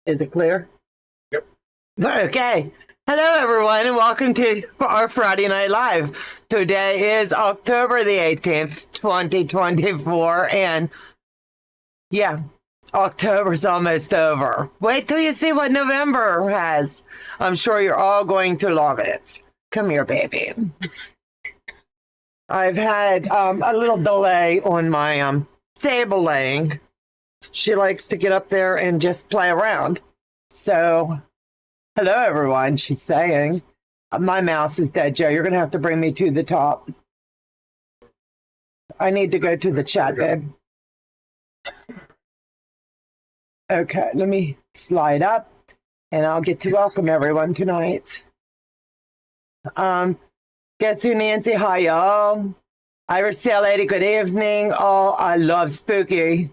Is it clear? Yep. Okay. Hello, everyone, and welcome to our Friday Night Live. Today is October the 18th, 2024, and yeah, October's almost over. Wait till you see what November has. I'm sure you're all going to love it. Come here, baby. I've had a little delay on my table laying. She likes to get up there and just play around. So, hello, everyone, she's saying. My mouse is dead, Joe. You're going to have to bring me to the top. I need to go to the chat, babe. Okay, let me slide up, and I'll get to welcome everyone tonight. Guess who, Nancy? Hi, y'all. Shareasale lady, good evening. Oh, I love spooky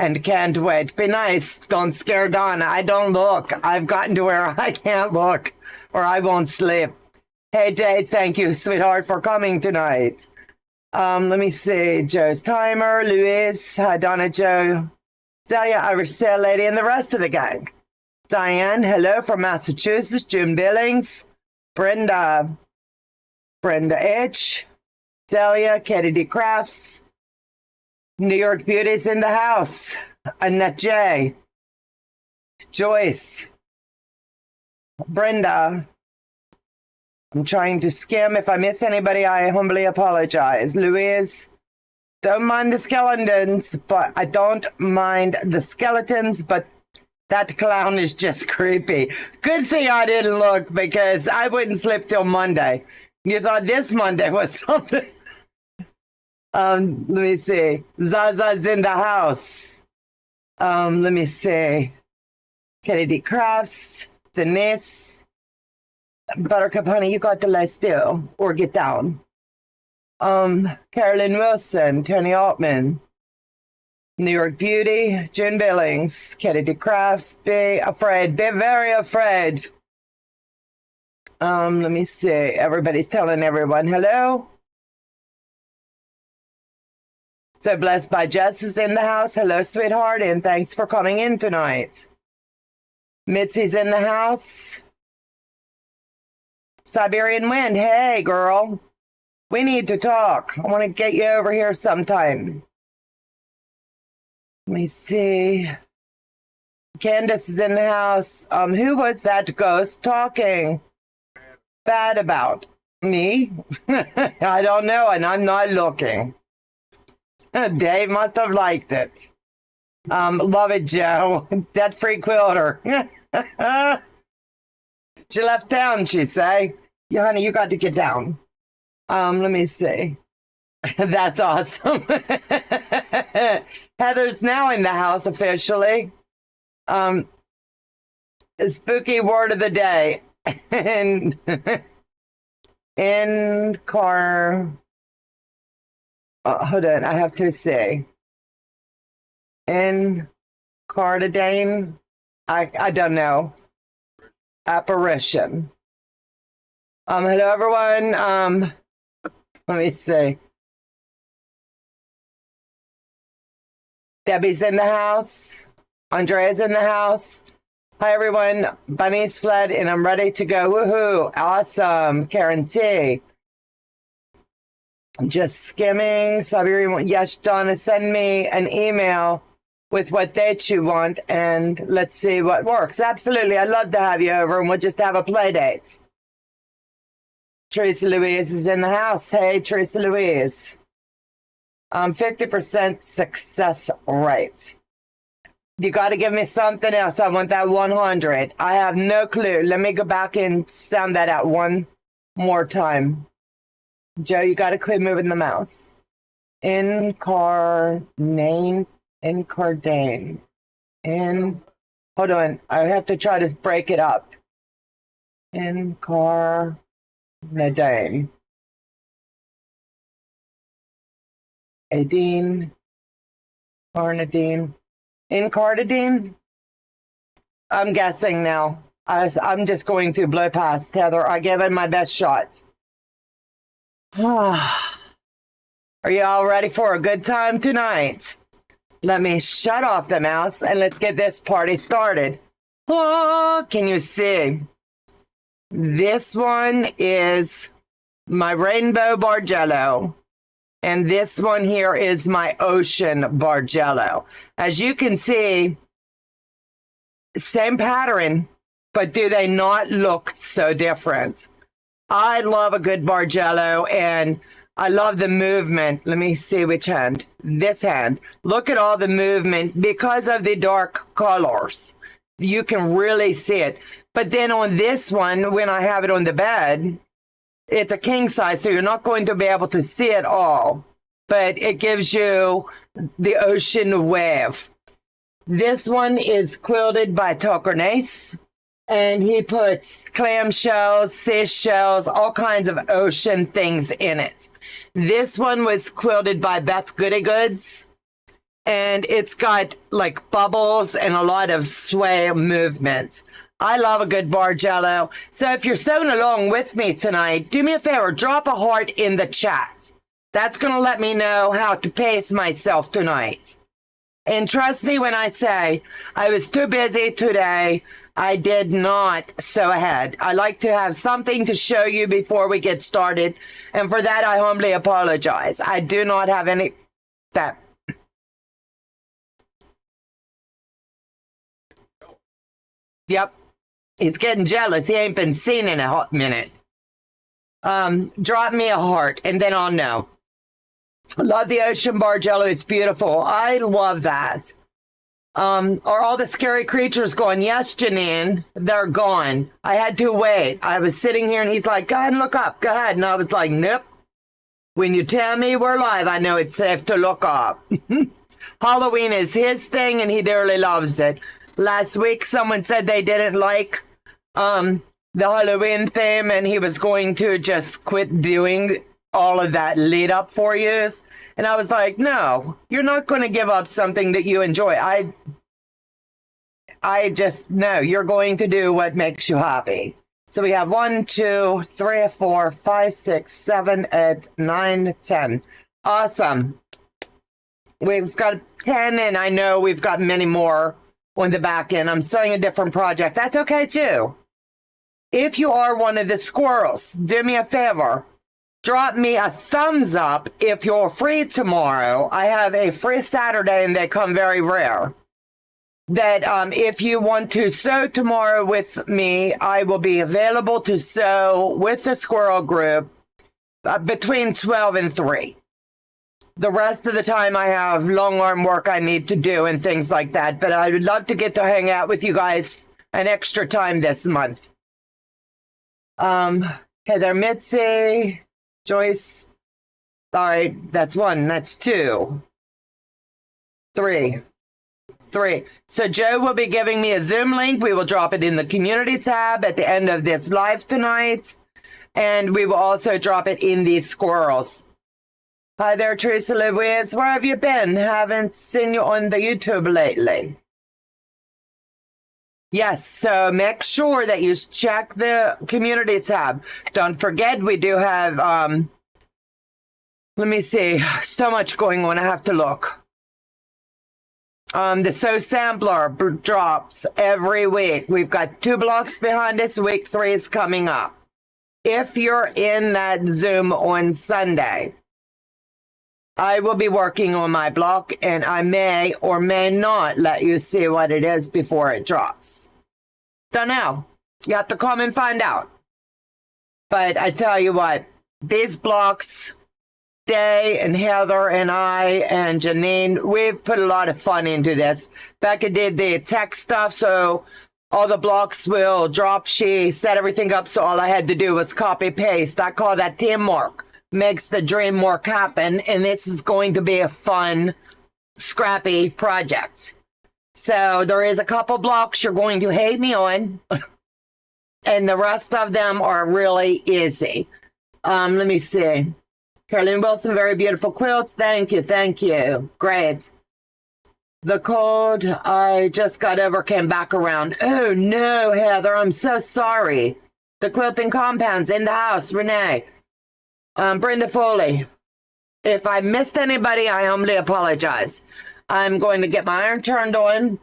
and can't wait. Be nice. Don't scare Donna. I don't look. I've gotten to where I can't look or I won't sleep. Hey, Jade, thank you, sweetheart, for coming tonight. Let me see. Joe's timer, Louise, hi, Donna, Joe, Delia, Shareasale lady, and the rest of the gang. Diane, hello from Massachusetts. June Billings, Brenda H, Delia, Katie D. Crafts, New York Beauty's in the house, Annette J, Joyce, Brenda. I'm trying to skim. If I miss anybody, I humbly apologize. Louise, don't mind the skeletons, but I don't mind the skeletons, but that clown is just creepy. Good thing I didn't look because I wouldn't sleep till Monday. You thought this Monday was something. Let me see. Zaza's in the house. Let me see. Kennedy Crafts, Denise, Buttercup, honey, you got to lay still or get down. Carolyn Wilson, Tony Altman, New York Beauty, June Billings, Kennedy Crafts, be afraid, be very afraid. Let me see. Everybody's telling everyone hello. So Blessed by Jess is in the house. Hello, sweetheart, and thanks for coming in tonight. Mitzi's in the house. Siberian Wind, hey, girl. We need to talk. I want to get you over here sometime. Let me see. Candace is in the house. Who was that ghost talking bad about? Me? I don't know, and I'm not looking. Dave must have liked it. Love it, Joe. Debt-free quilter. She left town, she say. Yeah, honey, you got to get down. Let me see. That's awesome. Heather's now in the house officially. Spooky word of the day. in car. Hold on, I have to say. Incardine. I don't know. Apparition. Hello everyone. Let me see. Debbie's in the house. Andrea's in the house. Hi everyone. Bunny's fled and I'm ready to go. Woohoo! Awesome. Karen T. Just skimming. Siberian. Yes, Donna, send me an email with what date you want and let's see what works. Absolutely. I'd love to have you over and we'll just have a play date. Teresa Louise is in the house. Hey, Teresa Louise. 50% success rate. You got to give me something else. I want that 100. I have no clue. Let me go back and sound that out one more time. Joe, you got to quit moving the mouse. Hold on. I have to try to break it up. Incarnadine. Incardine. I'm guessing now. I'm just going to blow past Heather. I gave it my best shot. Are you all ready for a good time tonight? Let me shut off the mouse and let's get this party started. Oh, can you see? This one is my Rainbow Bargello. And this one here is my Ocean Bargello. As you can see, same pattern, but do they not look so different? I love a good Bargello, and I love the movement. Let me see which hand. This hand. Look at all the movement because of the dark colors. You can really see it. But then on this one, when I have it on the bed, it's a king size, so you're not going to be able to see it all. But it gives you the ocean wave. This one is quilted by Tokernace, and he puts clamshells, seashells, all kinds of ocean things in it. This one was quilted by Beth Goodygoods, and it's got like bubbles and a lot of sway movements. I love a good Bargello. So if you're sewing along with me tonight, do me a favor, drop a heart in the chat. That's going to let me know how to pace myself tonight. And trust me when I say I was too busy today. I did not sew ahead. I like to have something to show you before we get started. And for that, I humbly apologize. I do not have any that. Yep. He's getting jealous. He ain't been seen in a hot minute. Drop me a heart and then I'll know. I love the Ocean Bargello. It's beautiful. I love that. Are all the scary creatures gone? Yes, Janine, they're gone. I had to wait. I was sitting here and he's like, go ahead and look up. Go ahead. And I was like, nope. When you tell me we're live, I know it's safe to look up. Halloween is his thing and he dearly loves it. Last week, someone said they didn't like the Halloween theme and he was going to just quit doing all of that lead up for you. And I was like, no, you're not going to give up something that you enjoy. I just know you're going to do what makes you happy. So we have 1, 2, 3, 4, 5, 6, 7, 8, 9, 10. Awesome. We've got 10 and I know we've got many more on the back end. I'm sewing a different project. That's okay too. If you are one of the squirrels, do me a favor. Drop me a thumbs up if you're free tomorrow. I have a free Saturday and they come very rare. That if you want to sew tomorrow with me, I will be available to sew with the squirrel group between 12 and 3. The rest of the time I have long arm work I need to do and things like that. But I would love to get to hang out with you guys an extra time this month. Heather Mitzi, Joyce. All right, that's 1. That's 2. 3. So Joe will be giving me a Zoom link. We will drop it in the community tab at the end of this live tonight. And we will also drop it in the squirrels. Hi there, Teresa Louise. Where have you been? Haven't seen you on the YouTube lately. Yes, so make sure that you check the community tab. Don't forget, we do have, let me see, so much going on. I have to look. The Sew Sampler drops every week. We've got 2 blocks behind us. Week 3 is coming up. If you're in that Zoom on Sunday, I will be working on my block and I may or may not let you see what it is before it drops. Don't know. You have to come and find out. But I tell you what, these blocks, Day and Heather and I and Janine, we've put a lot of fun into this. Becca did the tech stuff, so all the blocks will drop. She set everything up, so all I had to do was copy paste. I call that teamwork. Makes the dream work happen, and this is going to be a fun, scrappy project. So there is a couple blocks you're going to hate me on, and the rest of them are really easy. Let me see. Carolyn Wilson, very beautiful quilts. Thank you. Great. The code I just got over came back around. Oh no, Heather, I'm so sorry. The quilting compound's in the house, Renee. Brenda Foley. If I missed anybody, I humbly apologize. I'm going to get my iron turned on.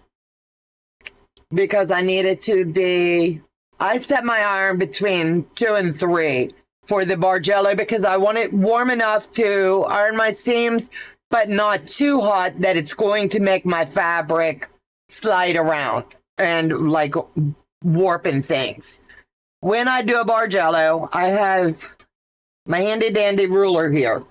because I need it to be, I set my iron between 2 and 3 for the Bargello because I want it warm enough to iron my seams, but not too hot that it's going to make my fabric slide around and like warping things. When I do a Bargello, I have my handy dandy ruler here.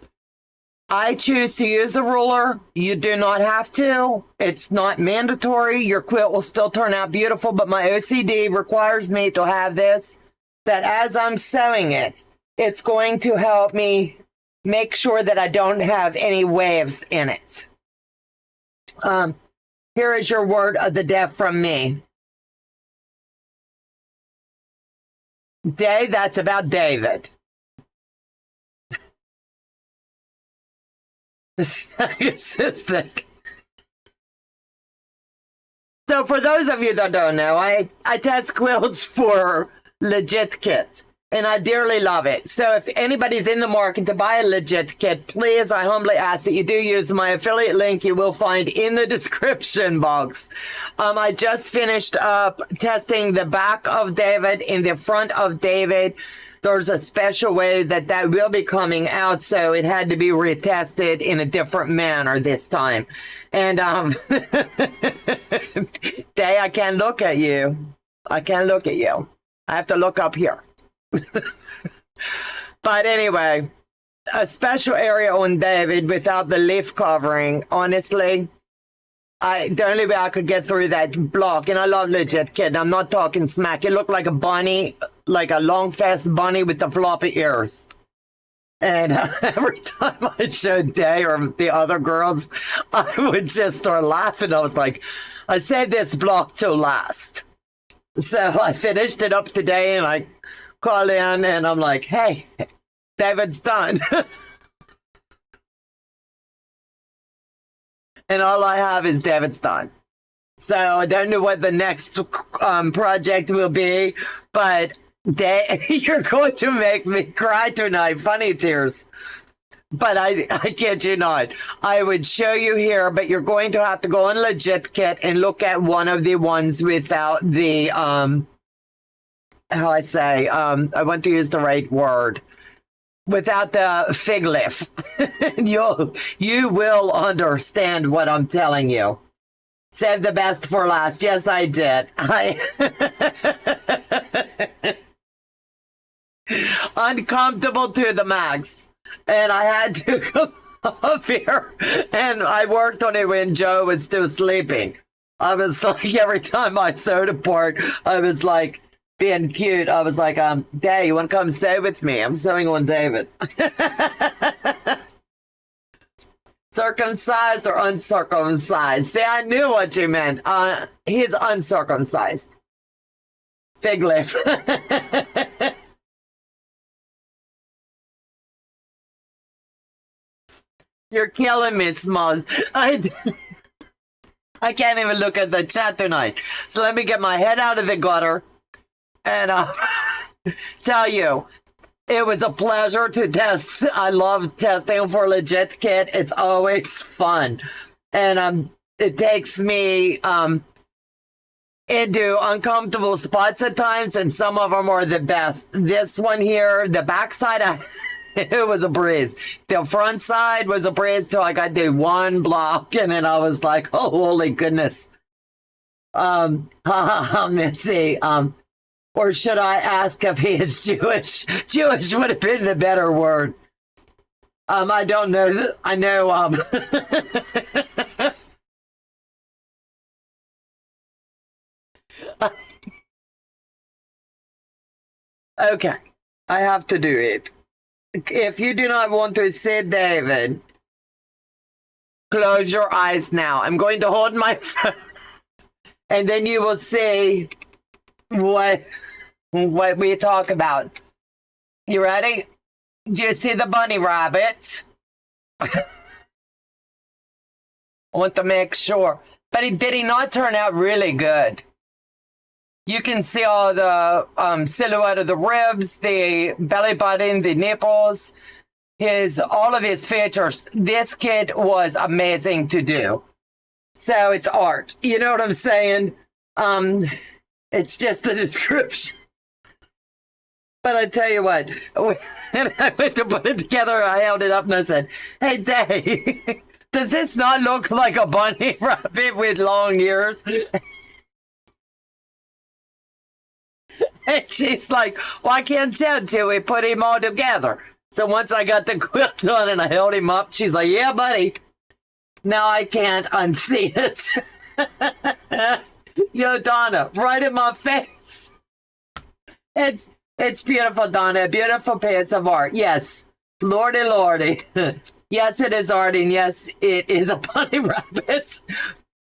I choose to use a ruler. You do not have to. It's not mandatory. Your quilt will still turn out beautiful, but my OCD requires me to have this, that as I'm sewing it, it's going to help me make sure that I don't have any waves in it. Here is your word of the day from me. Day, that's about David. Statistic. So for those of you that don't know, I test quilts for legitkits, and I dearly love it. So if anybody's in the market to buy a legit kit, please, I humbly ask that you do use my affiliate link you will find in the description box. I just finished up testing the back of David and the front of David. There's a special way that will be coming out, so it had to be retested in a different manner this time. And Day, I can't look at you. I can't look at you. I have to look up here. But anyway, a special area on David without the leaf covering, honestly, the only way I could get through that block, and I love legit kid, I'm not talking smack. It looked like a bunny, like a long fast bunny with the floppy ears. And every time I showed Day or the other girls, I would just start laughing. I was like, I saved this block till last. So I finished it up today, and I call in and I'm like, hey, David's done. And all I have is David's done. So I don't know what the next project will be, but you're going to make me cry tonight. Funny tears. But I kid you not. I would show you here, but you're going to have to go on legitkit and look at one of the ones without the, how I say, I want to use the right word. Without the fig leaf. You will understand what I'm telling you. Save the best for last. Yes, I did. Uncomfortable to the max. And I had to come up here, and I worked on it when Joe was still sleeping. I was like, every time I sewed a part, I was like, being cute, I was like, Day, you want to come sew with me? I'm sewing on David. Circumcised or uncircumcised? See, I knew what you meant. He's uncircumcised. Fig leaf. You're killing me, Smalls. I can't even look at the chat tonight. So let me get my head out of the gutter. And tell you, it was a pleasure to test. I love testing for legit kit. It's always fun. And it takes me into uncomfortable spots at times, and some of them are the best. This one here, the back side, it was a breeze. The front side was a breeze till I got to one block, and then I was like, oh, holy goodness. Let's see. Or should I ask if he is Jewish? Jewish would have been the better word. I don't know. I know. Okay. I have to do it. If you do not want to see David, close your eyes now. I'm going to hold my phone, and then you will see what we talk about. You ready? Do you see the bunny rabbit? I want to make sure. But did he not turn out really good? You can see all the silhouette of the ribs, the belly button, the nipples, all of his features. This kid was amazing to do. So it's art. You know what I'm saying? It's just the description. But I tell you what, when I went to put it together, I held it up and I said, "Hey, Day, does this not look like a bunny rabbit with long ears?" And she's like, "Well, I can't tell till we put him all together." So once I got the quilt on and I held him up, she's like, "Yeah, buddy. Now I can't unsee it." Yo, Donna, right in my face. It's beautiful, Donna. A beautiful piece of art. Yes. Lordy, lordy. Yes, it is art, and yes, it is a bunny rabbit.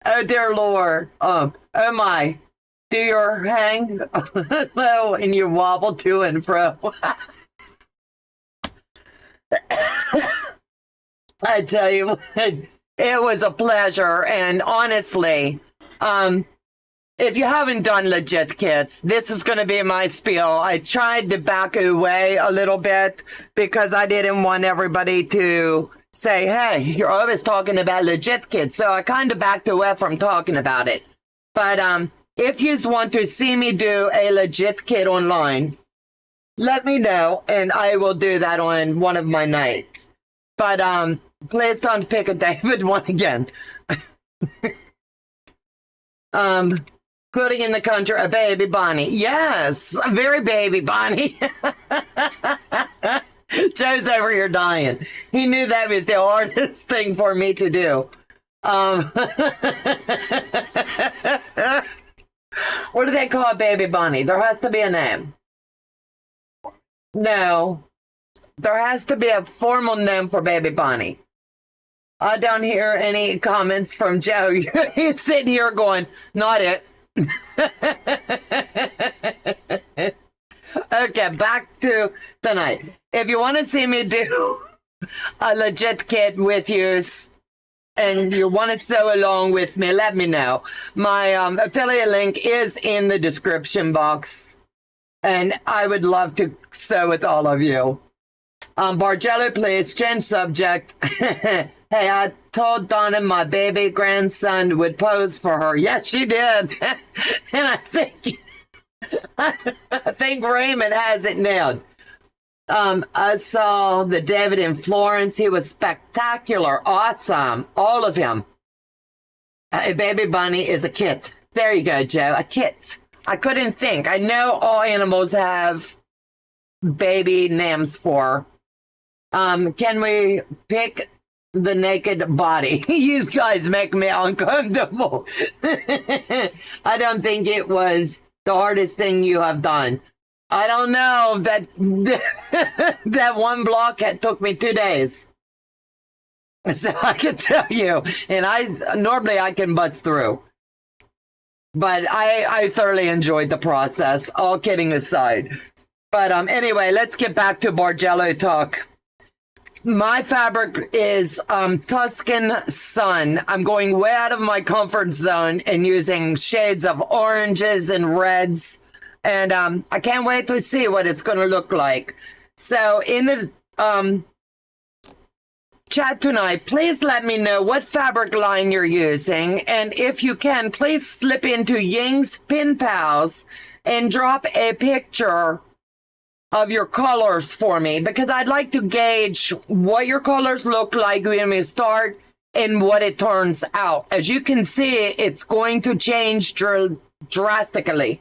Oh, dear Lord. Oh my. Do your hang low and you wobble to and fro. I tell you, it was a pleasure. And honestly, if you haven't done legit kits, this is going to be my spiel. I tried to back away a little bit because I didn't want everybody to say, "Hey, you're always talking about legit kits." So I kind of backed away from talking about it. But if you want to see me do a legit kit online, let me know and I will do that on one of my nights. But please don't pick a David one again. Quilting in the country, a baby Bonnie. Yes, a very baby Bonnie. Joe's over here dying. He knew that was the hardest thing for me to do. What do they call a baby Bonnie? There has to be a name. No, there has to be a formal name for baby Bonnie. I don't hear any comments from Joe. He's sitting here going, "Not it." Okay, back to tonight. If you want to see me do a legit kit with you and you want to sew along with me, let me know. My affiliate link is in the description box and I would love to sew with all of you. Bargello, please change subject. Hey, I told Donna my baby grandson would pose for her. Yes, she did. And I think Raymond has it nailed. I saw the David in Florence. He was spectacular, awesome, all of him. A baby bunny is a kit. There you go, Joe, a kit. I couldn't think. I know all animals have baby names for. Can we pick the naked body? You guys make me uncomfortable. I don't think it was the hardest thing you have done. I don't know. That one block took me 2 days. So I can tell you, and normally I can bust through. But I thoroughly enjoyed the process, all kidding aside. But anyway, let's get back to Bargello talk. My fabric is Tuscan Sun. I'm going way out of my comfort zone and using shades of oranges and reds. And I can't wait to see what it's going to look like. So in the chat tonight, please let me know what fabric line you're using. And if you can, please slip into Ying's Pin Pals and drop a picture of your colors for me, because I'd like to gauge what your colors look like when we start and what it turns out. As you can see, it's going to change drastically.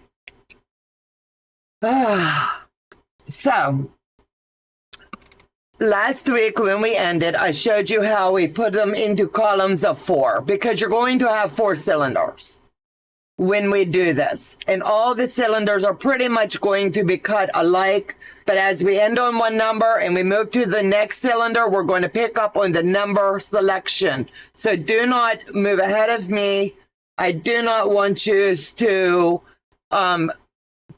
So, last week when we ended, I showed you how we put them into columns of 4, because you're going to have 4 cylinders when we do this. And all the cylinders are pretty much going to be cut alike. But as we end on one number and we move to the next cylinder, we're going to pick up on the number selection. So do not move ahead of me. I do not want you to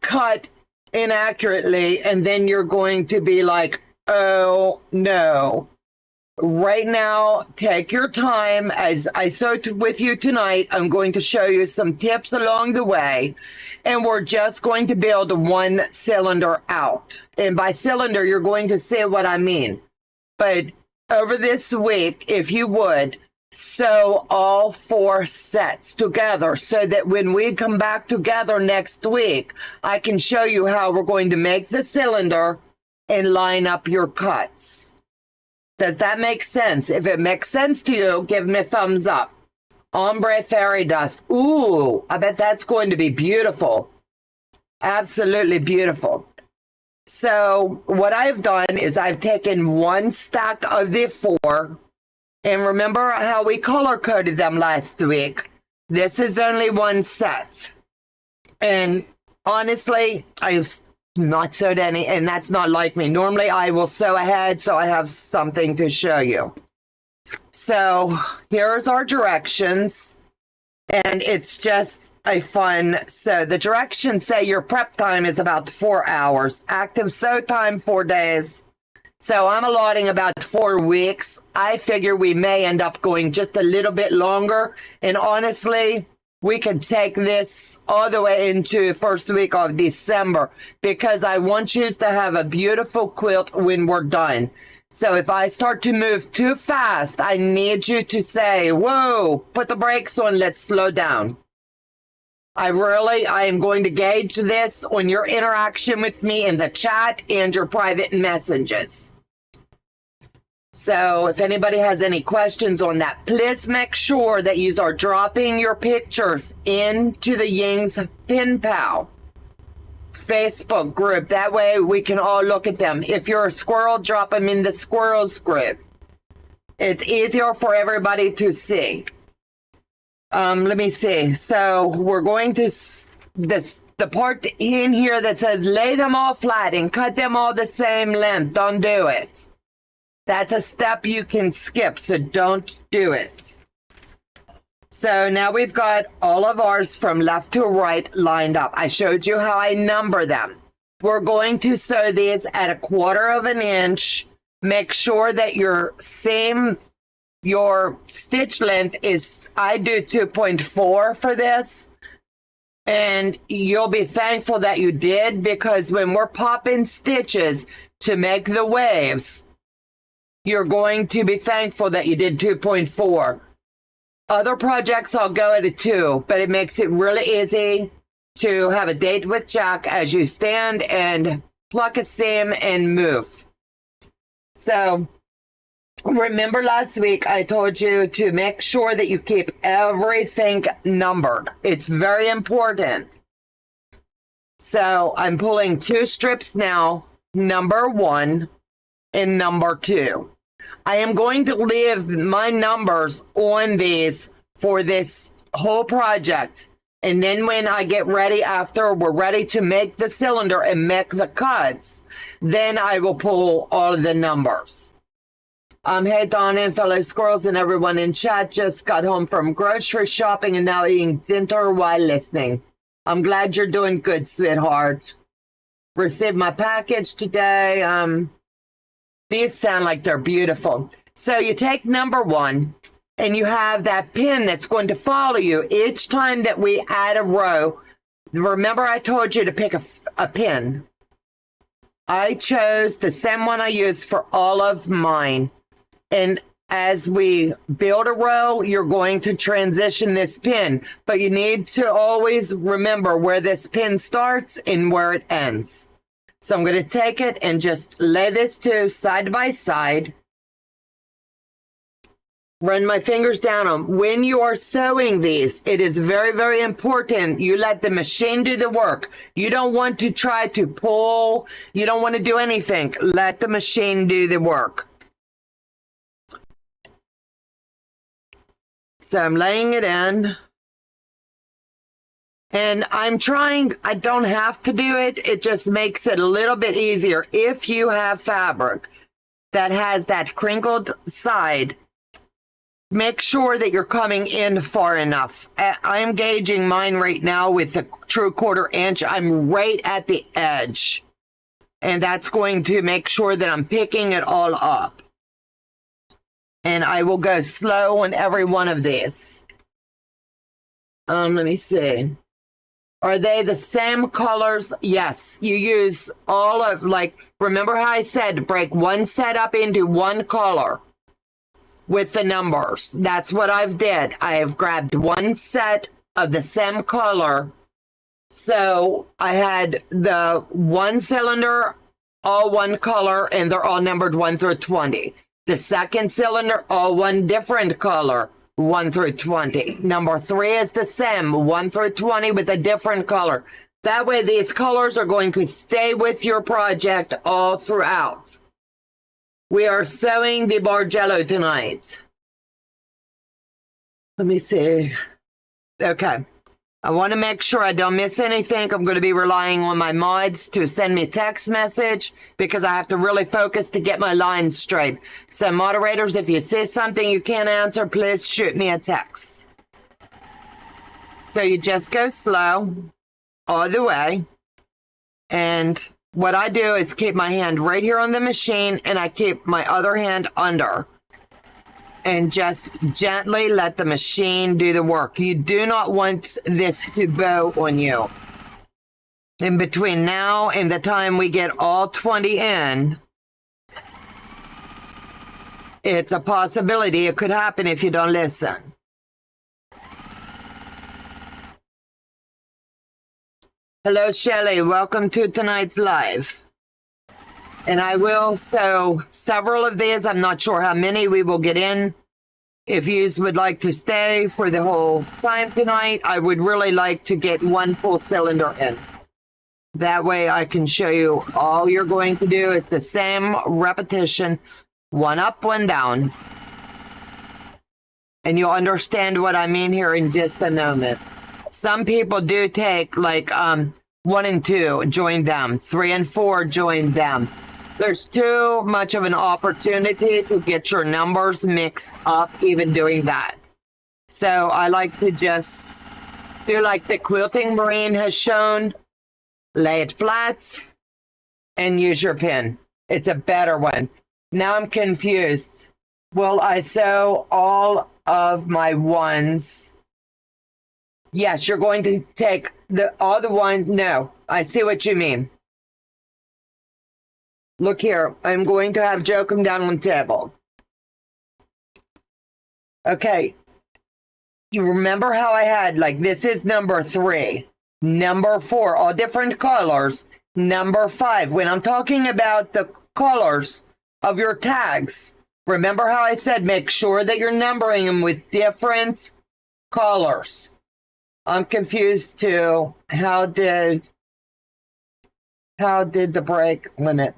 cut inaccurately and then you're going to be like, "Oh no." Right now, take your time. As I sewed with you tonight, I'm going to show you some tips along the way, and we're just going to build 1 cylinder out. And by cylinder, you're going to see what I mean. But over this week, if you would, sew all 4 sets together so that when we come back together next week, I can show you how we're going to make the cylinder and line up your cuts. Does that make sense? If it makes sense to you, give me a thumbs up. Ombre fairy dust. Ooh, I bet that's going to be beautiful. Absolutely beautiful. So what I've done is I've taken 1 stack of the 4. And remember how we color coded them last week? This is only 1 set. And honestly, I've not sewed any, and that's not like me. Normally I will sew ahead so I have something to show you. So here's our directions. And it's just a fun, so the directions say your prep time is about 4 hours. Active sew time, 4 days. So I'm allotting about 4 weeks. I figure we may end up going just a little bit longer. And honestly, we could take this all the way into first week of December because I want you to have a beautiful quilt when we're done. So if I start to move too fast, I need you to say, whoa, put the brakes on, let's slow down. I am going to gauge this on your interaction with me in the chat and your private messages. So if anybody has any questions on that, please make sure that you are dropping your pictures into the Ying's Pen Pal Facebook group. That way we can all look at them. If you're a squirrel, drop them in the squirrels group. It's easier for everybody to see. Let me see. So we're going to the part in here that says lay them all flat and cut them all the same length. Don't do it. That's a step you can skip, so don't do it. So now we've got all of ours from left to right lined up. I showed you how I number them. We're going to sew these at 1/4 of an inch. Make sure that your stitch length is, I do 2.4 for this. And you'll be thankful that you did, because when we're popping stitches to make the waves, you're going to be thankful that you did 2.4. Other projects I'll go at a 2, but it makes it really easy to have a date with Jack as you stand and pluck a seam and move. So remember last week I told you to make sure that you keep everything numbered. It's very important. So I'm pulling 2 strips now, number 1 and number 2. I am going to leave my numbers on these for this whole project. And then when I get ready, after we're ready to make the cylinder and make the cuts, then I will pull all of the numbers. Hey, Donna and fellow squirrels and everyone in chat, just got home from grocery shopping and now eating dinner while listening. I'm glad you're doing good, sweetheart. Received my package today. These sound like they're beautiful. So you take number 1 and you have that pin that's going to follow you each time that we add a row. Remember I told you to pick a pin. I chose the same one I use for all of mine. And as we build a row, you're going to transition this pin. But you need to always remember where this pin starts and where it ends. So I'm going to take it and just lay this 2 side by side. Run my fingers down them. When you are sewing these, it is very, very important you let the machine do the work. You don't want to try to pull. You don't want to do anything. Let the machine do the work. So I'm laying it in. And I'm trying, I don't have to do it. It just makes it a little bit easier. If you have fabric that has that crinkled side, make sure that you're coming in far enough. I'm gauging mine right now with a true 1/4 inch. I'm right at the edge. And that's going to make sure that I'm picking it all up. And I will go slow on every one of these. Let me see. Are they the same colors? Yes, you use all of, like, remember how I said break one set up into one color. with the numbers. That's what I've did. I have grabbed one set of the same color. So I had the one cylinder, all one color, and they're all numbered 1 through 20. The second cylinder, all one different color, 1 through 20. Number 3 is the same, 1 through 20 with a different color. That way these colors are going to stay with your project all throughout. We are sewing the Bargello tonight. Let me see. Okay. I want to make sure I don't miss anything. I'm going to be relying on my mods to send me text message because I have to really focus to get my lines straight. So moderators, if you see something you can't answer, please shoot me a text. So you just go slow all the way. And what I do is keep my hand right here on the machine and I keep my other hand under. And just gently let the machine do the work. You do not want this to bow on you. In between now and the time we get all 20 in, it's a possibility. It could happen if you don't listen. Hello, Shelley. Welcome to tonight's live. And I will sew several of these. I'm not sure how many we will get in. If you would like to stay for the whole time tonight, I would really like to get one full cylinder in. That way I can show you all you're going to do. It's the same repetition, one up, one down. And you'll understand what I mean here in just a moment. Some people do take like 1 and 2, join them. 3 and 4, join them. There's too much of an opportunity to get your numbers mixed up even doing that. So I like to just do like the Quilting Marine has shown. Lay it flat and use your pin. It's a better one. Now I'm confused. Will I sew all of my ones? Yes, you're going to take all the ones. No, I see what you mean. Look here, I'm going to have Joe come down on the table. Okay. You remember how I had, like, this is number 3, number 4, all different colors, number 5. When I'm talking about the colors of your tags, remember how I said make sure that you're numbering them with different colors. I'm confused too. How did the break limit?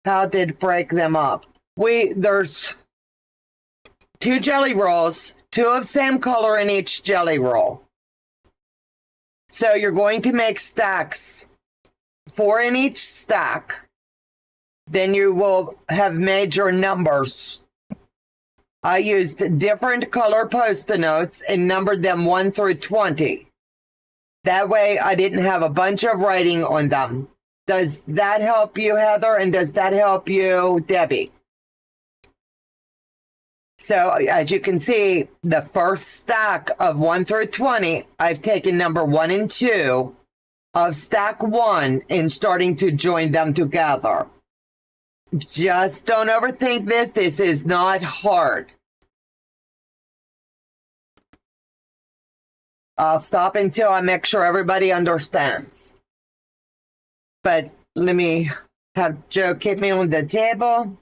How did break them up? There's 2 jelly rolls, 2 of same color in each jelly roll. So you're going to make stacks, 4 in each stack. Then you will have made your numbers. I used different color Post-it notes and numbered them 1 through 20. That way I didn't have a bunch of writing on them. Does that help you, Heather? And does that help you, Debbie? So as you can see, the first stack of 1 through 20, I've taken number 1 and 2 of stack 1 and starting to join them together. Just don't overthink this. This is not hard. I'll stop until I make sure everybody understands. But let me have Joe keep me on the table.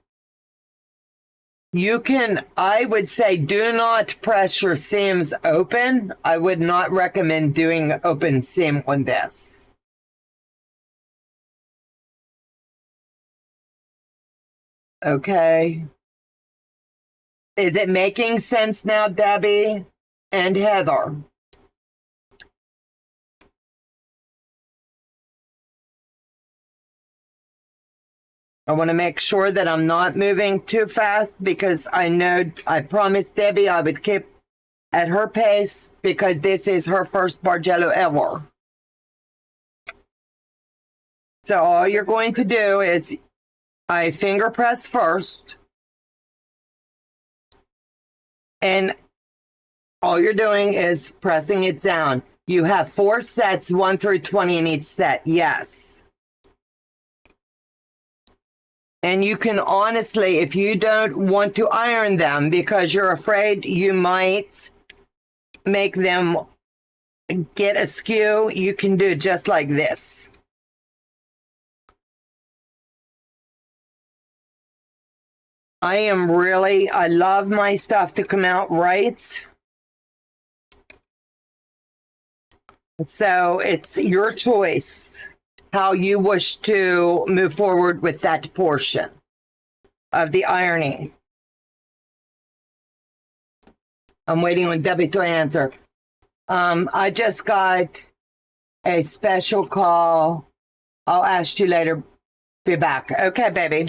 You can, I would say, do not press your seams open. I would not recommend doing open seam on this. Okay. Is it making sense now, Debbie and Heather? I want to make sure that I'm not moving too fast because I know I promised Debbie I would keep at her pace because this is her first Bargello ever. So all you're going to do is I finger press first. And all you're doing is pressing it down. You have 4 sets, 1 through 20 in each set. Yes. And you can honestly, if you don't want to iron them because you're afraid you might make them get askew, you can do it just like this. I love my stuff to come out right. So it's your choice how you wish to move forward with that portion of the ironing. I'm waiting on Debbie to answer. I just got a special call. I'll ask you later. Be back. Okay, baby.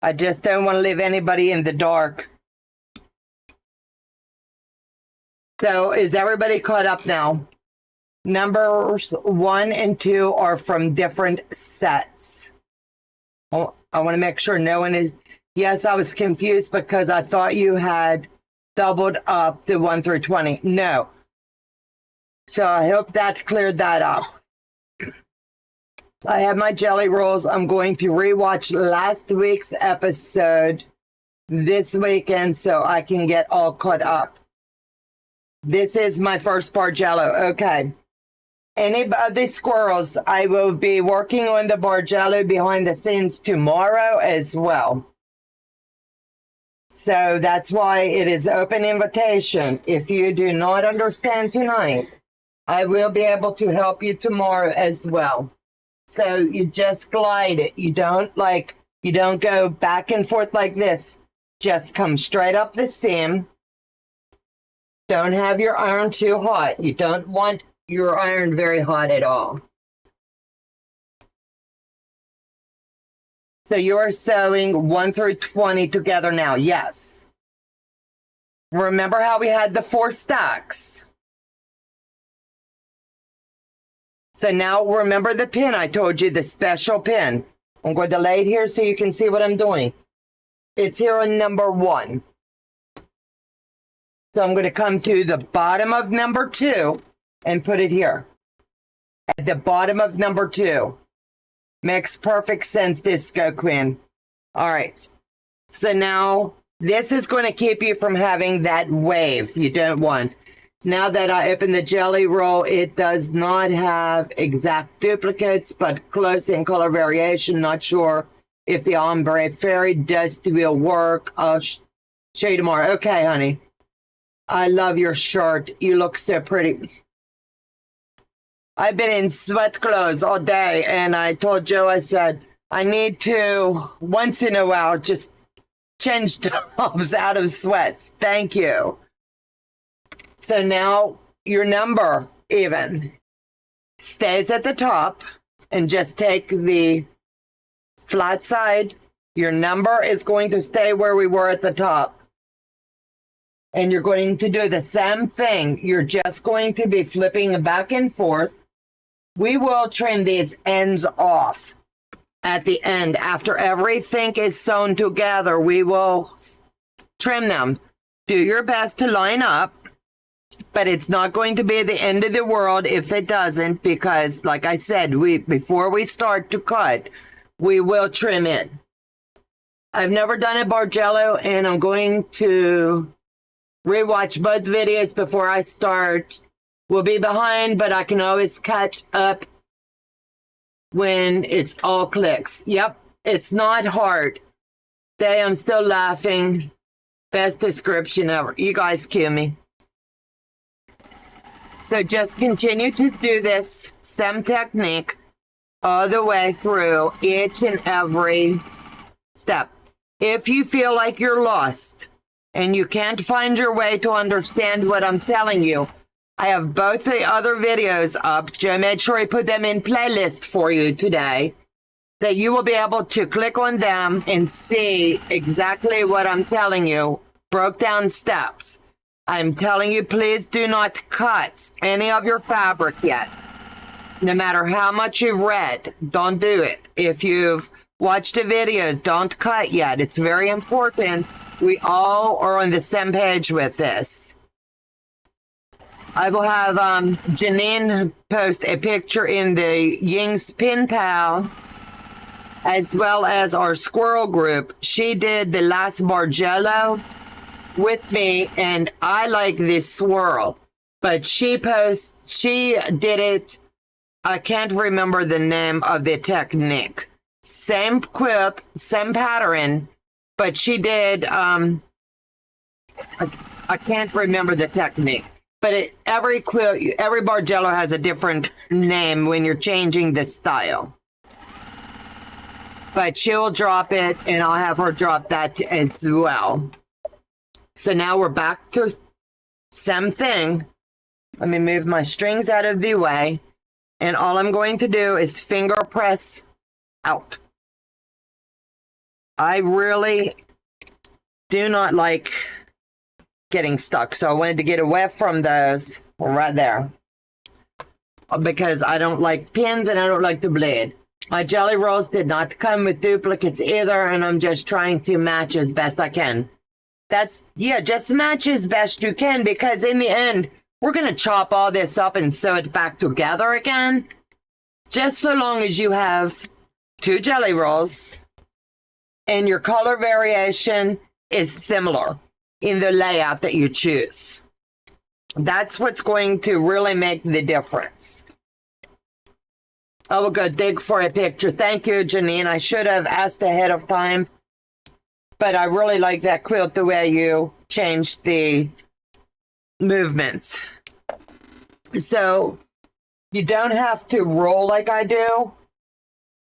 I just don't want to leave anybody in the dark. So is everybody caught up now? Numbers 1 and 2 are from different sets. Oh, I want to make sure no one is. Yes, I was confused because I thought you had doubled up the 1 through 20. No. So I hope that cleared that up. I have my jelly rolls. I'm going to rewatch last week's episode this weekend so I can get all caught up. This is my first Bargello. Okay. Any of the squirrels, I will be working on the Bargello behind the scenes tomorrow as well. So that's why it is open invitation. If you do not understand tonight, I will be able to help you tomorrow as well. So you just glide it. You don't go back and forth like this. Just come straight up the seam. Don't have your iron too hot. You don't want your iron very hot at all. So you are sewing 1 through 20 together now. Yes. Remember how we had the 4 stacks? So now remember the pin I told you, the special pin. I'm going to lay it here so you can see what I'm doing. It's here on number 1. So I'm going to come to the bottom of number 2 and put it here. At the bottom of number 2. Makes perfect sense, Disco Queen. All right. So now this is going to keep you from having that wave you don't want. Now that I open the jelly roll, it does not have exact duplicates, but close in color variation. Not sure if the ombre fairy dust will work. I'll show you tomorrow. Okay, honey. I love your shirt. You look so pretty. I've been in sweat clothes all day, and I told Joe, I said, I need to, once in a while, just change tops out of sweats. Thank you. So now your number even stays at the top, and just take the flat side. Your number is going to stay where we were at the top. And you're going to do the same thing. You're just going to be flipping back and forth. We will trim these ends off at the end. After everything is sewn together, we will trim them. Do your best to line up, but it's not going to be the end of the world if it doesn't, because like I said, before we start to cut, we will trim it. I've never done a Bargello, and I'm going to rewatch both videos before I start. We'll be behind, but I can always catch up when it's all clicks. Yep, it's not hard. Today I'm still laughing. Best description ever. You guys kill me. So just continue to do this same technique all the way through each and every step. If you feel like you're lost and you can't find your way to understand what I'm telling you, I have both the other videos up. Joe made sure he put them in playlist for you today, that you will be able to click on them and see exactly what I'm telling you. Broke down steps. I'm telling you, please do not cut any of your fabric yet. No matter how much you've read, don't do it. If you've watched the videos, don't cut yet. It's very important. We all are on the same page with this. I will have Janine post a picture in the Ying's Pin Pal as well as our squirrel group. She did the last Bargello with me, and I like this swirl. But she did it, I can't remember the name of the technique. Same quilt, same pattern, but she did, I can't remember the technique. But every quilt, every Bargello has a different name when you're changing the style. But she'll drop it, and I'll have her drop that as well. So now we're back to same thing. Let me move my strings out of the way. And all I'm going to do is finger press out. I really do not like getting stuck. So I wanted to get away from those right there. Because I don't like pins and I don't like to bleed. My jelly rolls did not come with duplicates either, and I'm just trying to match as best I can. Just match as best you can, because in the end, we're going to chop all this up and sew it back together again. Just so long as you have 2 jelly rolls and your color variation is similar in the layout that you choose. That's what's going to really make the difference. I will go dig for a picture. Thank you, Janine. I should have asked ahead of time. But I really like that quilt, the way you changed the movements. So you don't have to roll like I do.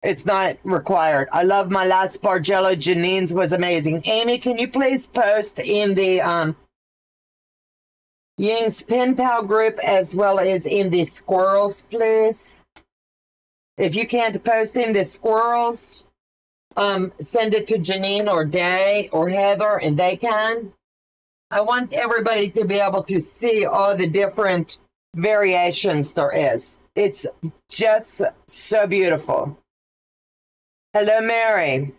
It's not required. I love my last Bargello. Janine's was amazing. Amy, can you please post in the Ying's Pen Pal group as well as in the squirrels, please? If you can't post in the squirrels, send it to Janine or Day or Heather, and they can. I want everybody to be able to see all the different variations there is. It's just so beautiful. Hello, Mary.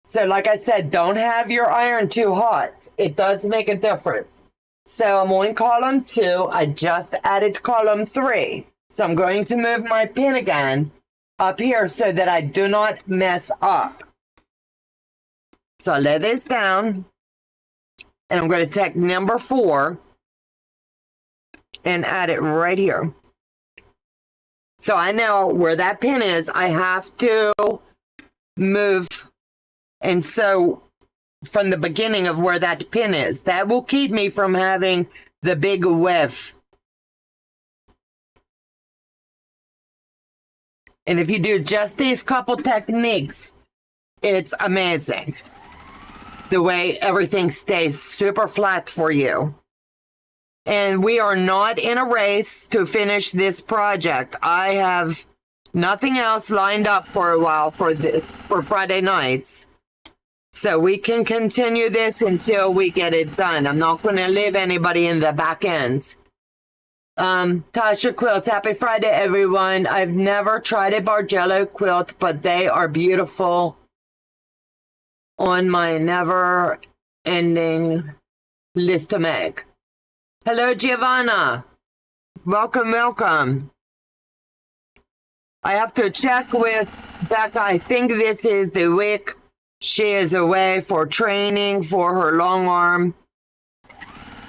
So like I said, don't have your iron too hot. It does make a difference. So I'm on column 2. I just added column 3. So I'm going to move my pin again up here so that I do not mess up. So I lay this down, and I'm going to take number 4 and add it right here. So I know where that pin is. I have to move and sew from the beginning of where that pin is. That will keep me from having the big weft. And if you do just these couple techniques, it's amazing. The way everything stays super flat for you. And we are not in a race to finish this project. I have nothing else lined up for a while for Friday nights. So we can continue this until we get it done. I'm not going to leave anybody in the back end. Tasha Quilts, happy Friday, everyone. I've never tried a Bargello quilt, but they are beautiful on my never-ending list to make. Hello, Giovanna. Welcome, welcome. I have to check with Becca. I think this is the week she is away for training for her long arm.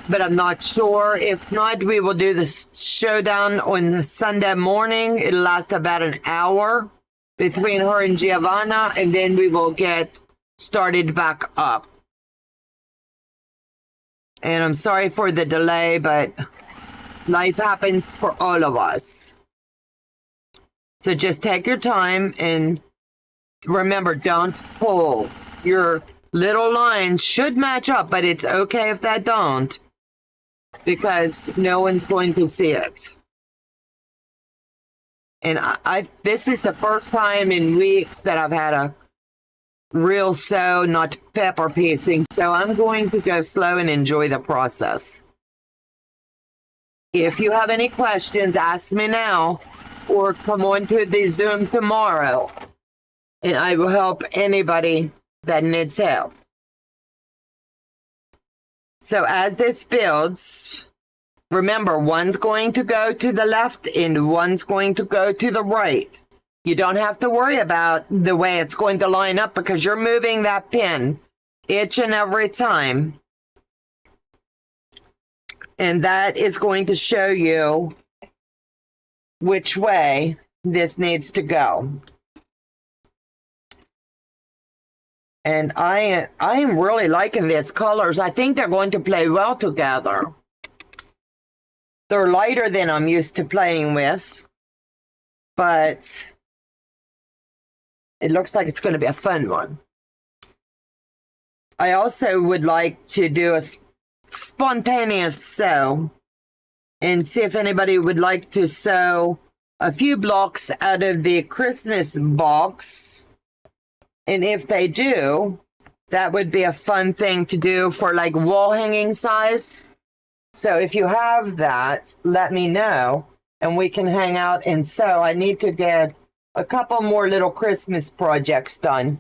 But I'm not sure. If not, we will do the showdown on Sunday morning. It'll last about an hour between her and Giovanna, and then we will get started back up. And I'm sorry for the delay, but life happens for all of us. So just take your time and remember, don't pull. Your little lines should match up, but it's okay if they don't, because no one's going to see it. And this is the first time in weeks that I've had a real sew, not pepper piecing. So I'm going to go slow and enjoy the process. If you have any questions, ask me now or come on to the Zoom tomorrow, and I will help anybody that needs help. So as this builds, remember, one's going to go to the left and one's going to go to the right. You don't have to worry about the way it's going to line up because you're moving that pin each and every time. And that is going to show you which way this needs to go. And I am really liking these colors. I think they're going to play well together. They're lighter than I'm used to playing with, but it looks like it's going to be a fun one. I also would like to do a spontaneous sew and see if anybody would like to sew a few blocks out of the Christmas box. And if they do, that would be a fun thing to do for like wall hanging size. So if you have that, let me know and we can hang out and sew. I need to get a couple more little Christmas projects done.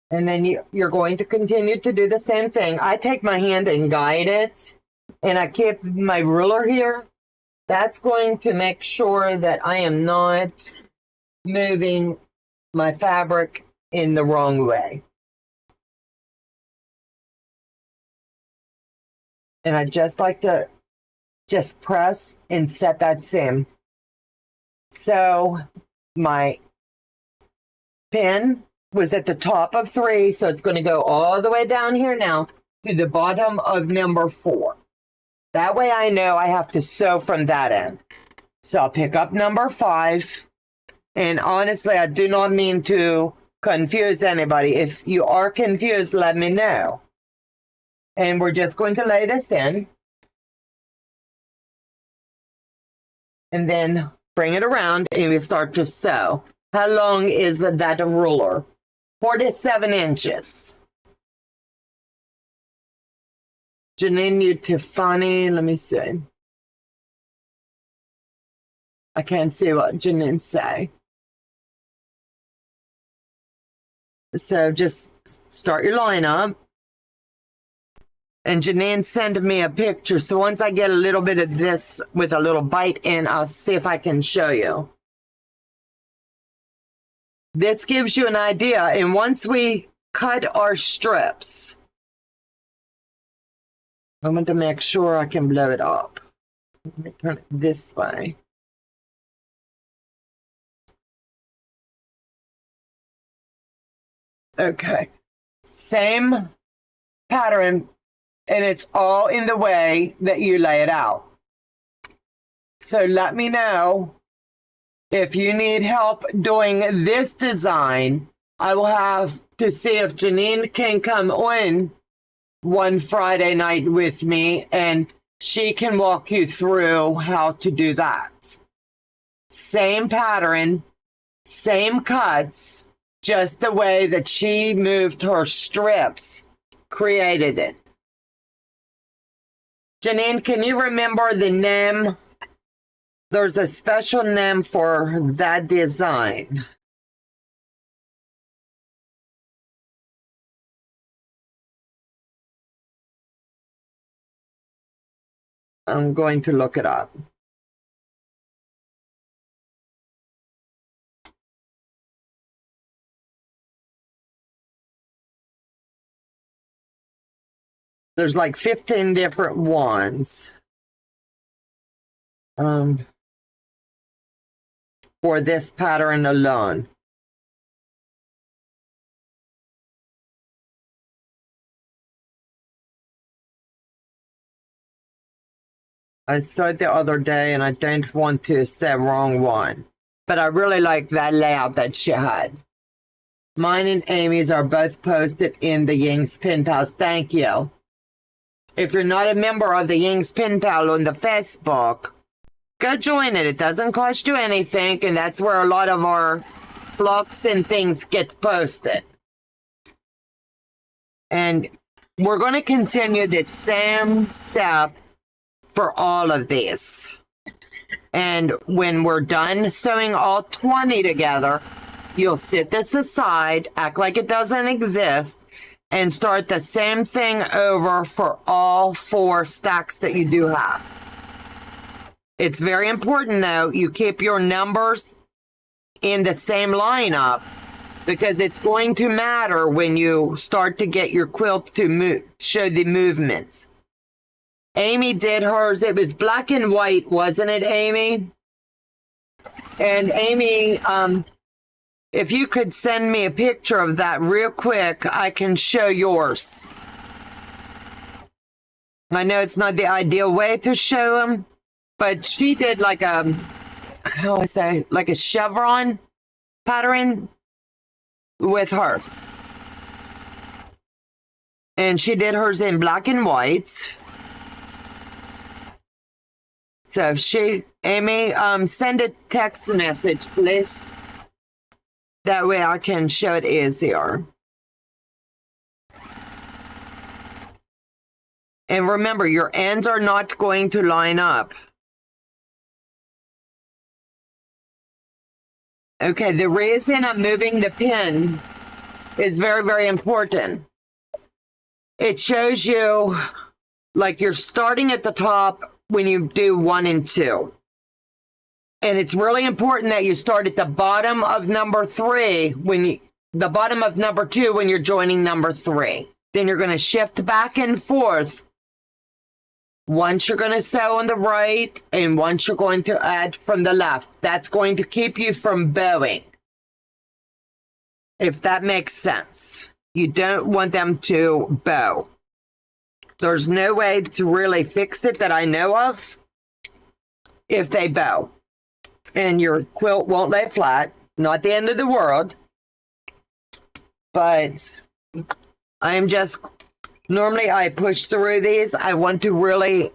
And then you're going to continue to do the same thing. I take my hand and guide it, and I keep my ruler here. That's going to make sure that I am not moving my fabric in the wrong way. And I just like to just press and set that seam. So my pin was at the top of 3, so it's going to go all the way down here now to the bottom of number 4. That way I know I have to sew from that end. So I'll pick up number 5. And honestly, I do not mean to confuse anybody. If you are confused, let me know. And we're just going to lay this in. And then bring it around and we start to sew. How long is that ruler? 47 inches. Janine, you Tiffany, let me see. I can't see what Janine say. So just start your line up. And Janine sent me a picture. So once I get a little bit of this with a little bite in, I'll see if I can show you. This gives you an idea. And once we cut our strips, I want to make sure I can blow it up. Let me turn it this way. Okay. Same pattern, and it's all in the way that you lay it out. So let me know if you need help doing this design. I will have to see if Janine can come on one Friday night with me and she can walk you through how to do that. Same pattern, same cuts, just the way that she moved her strips, created it. Janine, can you remember the name? There's a special name for that design. I'm going to look it up. There's like 15 different ones. For this pattern alone. I saw it the other day and I don't want to say wrong one, but I really like that layout that she had. Mine and Amy's are both posted in the Ying's Pen Pals. Thank you. If you're not a member of the Ying's Pen Pal on the Facebook, go join it. It doesn't cost you anything, and that's where a lot of our blocks and things get posted. And we're going to continue the same step for all of these. And when we're done sewing all 20 together, you'll sit this aside, act like it doesn't exist, and start the same thing over for all 4 stacks that you do have. It's very important, though, you keep your numbers in the same lineup, because it's going to matter when you start to get your quilt to show the movements. Amy did hers. It was black and white, wasn't it, Amy? And Amy, if you could send me a picture of that real quick, I can show yours. I know it's not the ideal way to show them, but she did like a, how do I say, like a chevron pattern with hers. And she did hers in black and white. So if Amy, send a text message, please. That way I can show it easier. And remember, your ends are not going to line up. Okay, the reason I'm moving the pin is very, very important. It shows you like you're starting at the top when you do 1 and 2. And it's really important that you start at the bottom of number 3 the bottom of number 2 when you're joining number 3. Then you're going to shift back and forth. Once you're going to sew on the right and once you're going to add from the left. That's going to keep you from bowing. If that makes sense. You don't want them to bow. There's no way to really fix it that I know of if they bow. And your quilt won't lay flat. Not the end of the world. But I'm just... Normally I push through these. I want to really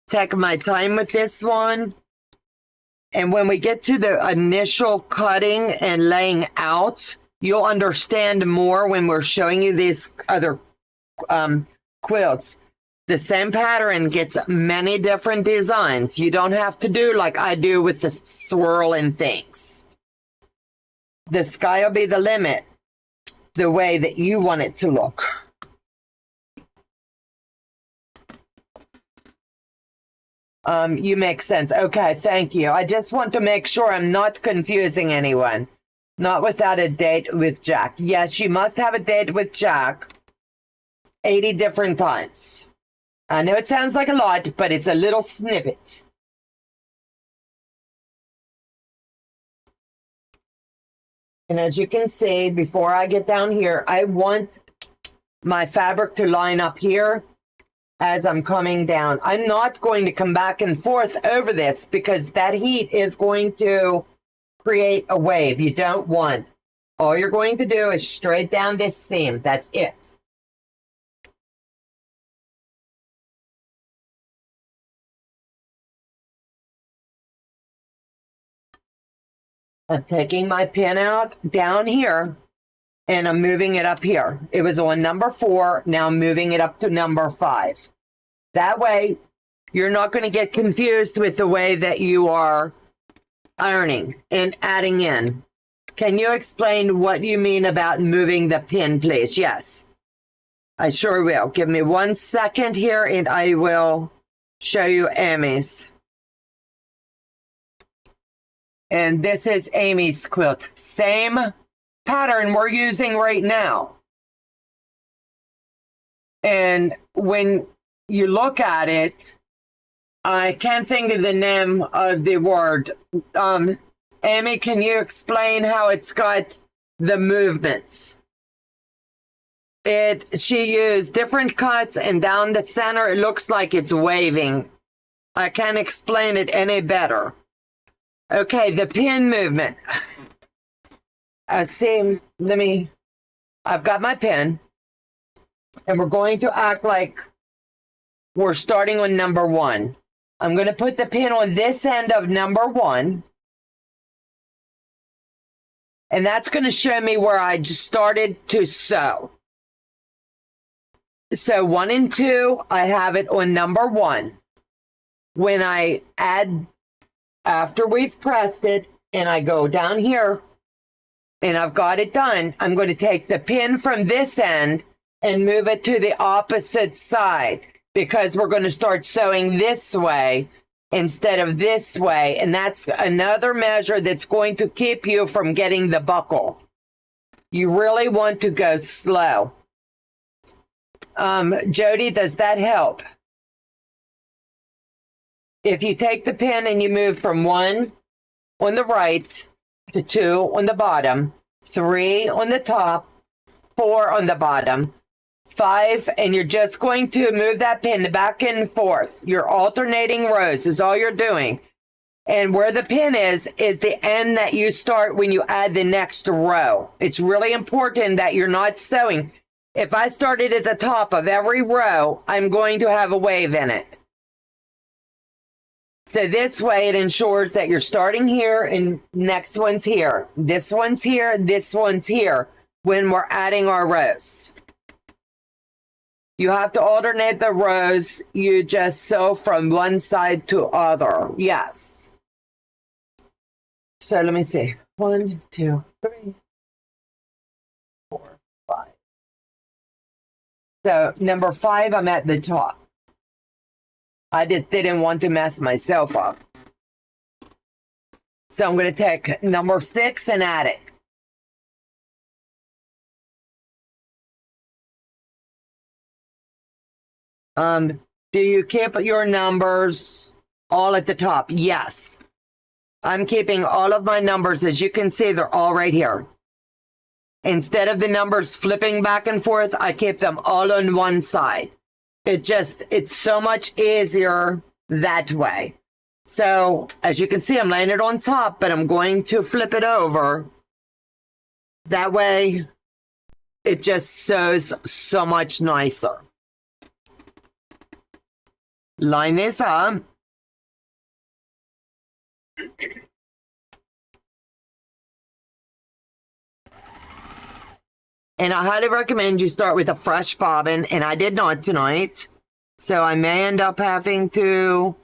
take my time with this one. And when we get to the initial cutting and laying out, you'll understand more when we're showing you these other quilts. The same pattern gets many different designs. You don't have to do like I do with the swirl and things. The sky will be the limit, the way that you want it to look. You make sense. Okay, thank you. I just want to make sure I'm not confusing anyone. Not without a date with Jack. Yes, you must have a date with Jack 80 different times. I know it sounds like a lot, but it's a little snippet. And as you can see, before I get down here, I want my fabric to line up here as I'm coming down. I'm not going to come back and forth over this because that heat is going to create a wave you don't want. All you're going to do is straight down this seam. That's it. I'm taking my pin out down here and I'm moving it up here. It was on number 4. Now I'm moving it up to number 5. That way, you're not going to get confused with the way that you are ironing and adding in. Can you explain what you mean about moving the pin, please? Yes, I sure will. Give me 1 second here and I will show you Amy's. And this is Amy's quilt. Same pattern we're using right now. And when you look at it, I can't think of the name of the word. Amy, can you explain how it's got the movements? She used different cuts and down the center, it looks like it's waving. I can't explain it any better. Okay, the pin movement. I've got my pin, and we're going to act like we're starting on number 1. I'm going to put the pin on this end of number 1, and that's going to show me where I just started to sew. So 1 and 2, I have it on number 1. When I add, after we've pressed it, and I go down here, and I've got it done, I'm going to take the pin from this end and move it to the opposite side because we're going to start sewing this way instead of this way. And that's another measure that's going to keep you from getting the buckle. You really want to go slow. Jody, does that help? If you take the pin and you move from 1 on the right to 2 on the bottom, 3 on the top, 4 on the bottom, 5, and you're just going to move that pin back and forth. You're alternating rows is all you're doing. And where the pin is the end that you start when you add the next row. It's really important that you're not sewing. If I started at the top of every row, I'm going to have a wave in it. So this way it ensures that you're starting here and next one's here. This one's here, this one's here when we're adding our rows. You have to alternate the rows. You just sew from one side to other. Yes. So let me see. 1, 2, 3, 4, 5. So number 5, I'm at the top. I just didn't want to mess myself up. So I'm going to take number 6 and add it. Do you keep your numbers all at the top? Yes. I'm keeping all of my numbers. As you can see, they're all right here. Instead of the numbers flipping back and forth, I keep them all on one side. It's so much easier that way. So as you can see, I'm laying it on top, but I'm going to flip it over. That way, it just sews so much nicer. Line this up. And I highly recommend you start with a fresh bobbin, and I did not tonight. So I may end up having to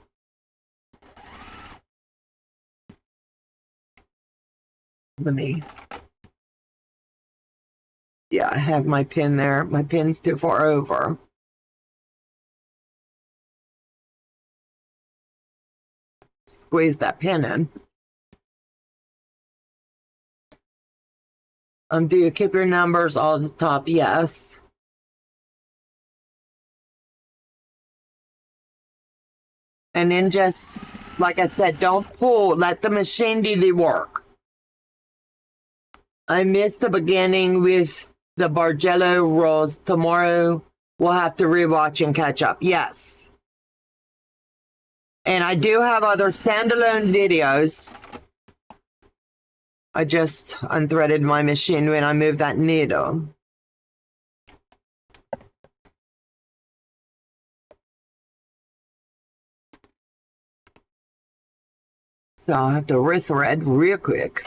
yeah, I have my pin there. My pin's too far over. Squeeze that pin in. Do you keep your numbers all at the top? Yes. And then just, like I said, don't pull. Let the machine do the work. I missed the beginning with the Bargello rolls. Tomorrow we'll have to rewatch and catch up. Yes. And I do have other standalone videos. I just unthreaded my machine when I moved that needle. So I have to rethread real quick.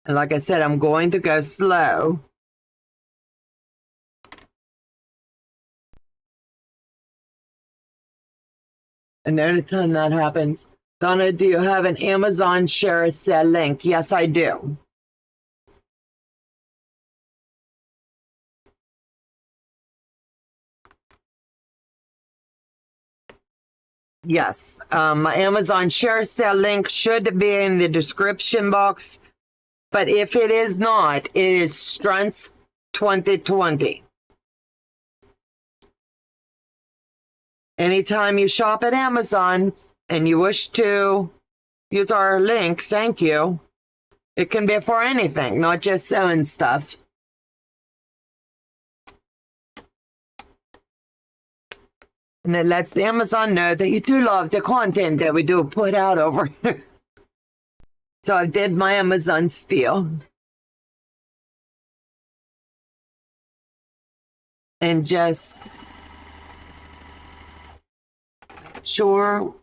And like I said, I'm going to go slow. And every time that happens, Donna, do you have an Amazon Shareasale link? Yes, I do. Yes, my Amazon Shareasale link should be in the description box. But if it is not, it is Strunts 2020. Anytime you shop at Amazon and you wish to use our link, thank you. It can be for anything, not just sewing stuff. And it lets Amazon know that you do love the content that we do put out over here. So I did my Amazon spiel. And just sure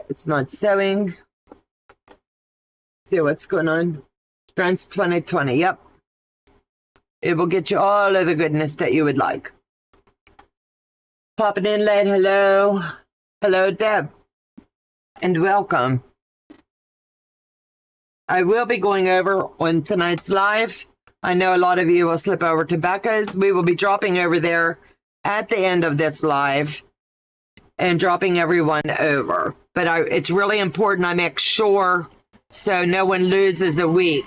it's not sewing. See what's going on. Strunts 2020, yep. It will get you all of the goodness that you would like. Popping in late, hello. Hello, Deb. And welcome. I will be going over on tonight's live. I know a lot of you will slip over to Becca's. We will be dropping over there at the end of this live and dropping everyone over. But it's really important I make sure so no one loses a week.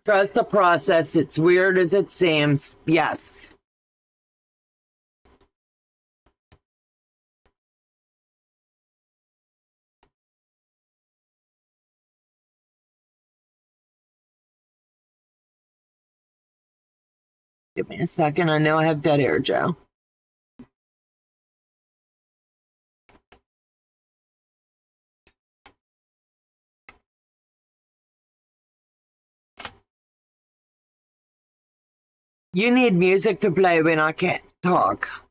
Trust the process. It's weird as it seems. Yes. Give me a second. I know I have dead air, Joe. You need music to play when I can't talk.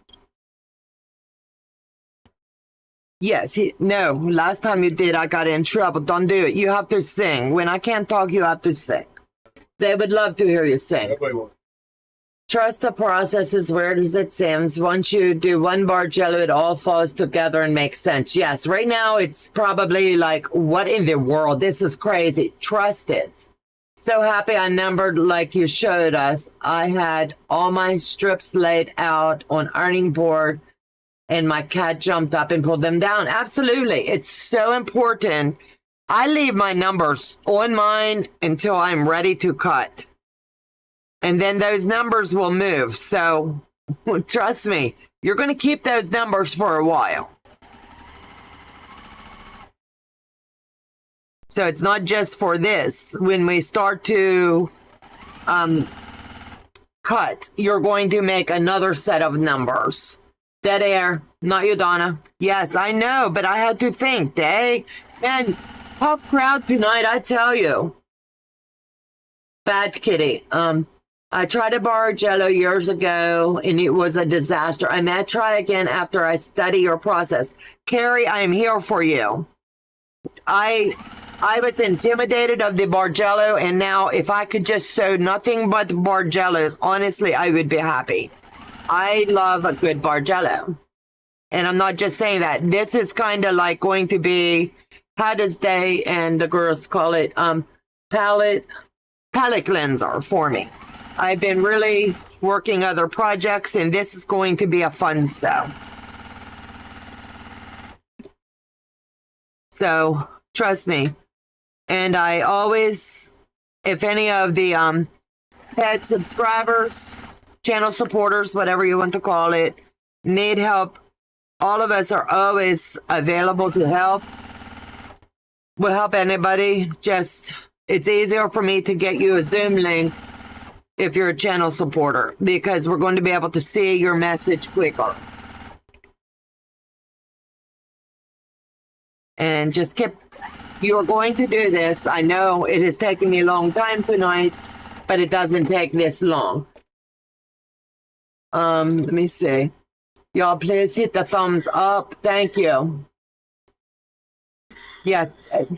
Yes, no. Last time you did, I got in trouble. Don't do it. You have to sing. When I can't talk, you have to sing. They would love to hear you sing. Trust the process, as weird as it seems. Once you do one Bargello, it all falls together and makes sense. Yes, right now it's probably like, what in the world? This is crazy. Trust it. So happy I numbered like you showed us. I had all my strips laid out on ironing board and my cat jumped up and pulled them down. Absolutely. It's so important. I leave my numbers on mine until I'm ready to cut. And then those numbers will move. So trust me, you're going to keep those numbers for a while. So it's not just for this. When we start to cut, you're going to make another set of numbers. Dead air, not you, Donna. Yes, I know, but I had to think. Dang, man, tough crowd tonight, I tell you. Bad kitty. I tried a Bargello years ago, and it was a disaster. I may try again after I study your process. Carrie, I am here for you. I was intimidated of the Bargello, and now if I could just sew nothing but Bargellos, honestly, I would be happy. I love a good Bargello. And I'm not just saying that. This is kind of like going to be, how does they and the girls call it, palette cleanser for me. I've been really working other projects, and this is going to be a fun sew. So trust me. And I always, if any of the paid subscribers, channel supporters, whatever you want to call it, need help, all of us are always available to help. We'll help anybody. Just, it's easier for me to get you a Zoom link if you're a channel supporter, because we're going to be able to see your message quicker. And just keep, you're going to do this. I know it has taken me a long time tonight, but it doesn't take this long. Let me see. Y'all please hit the thumbs up. Thank you. Yes,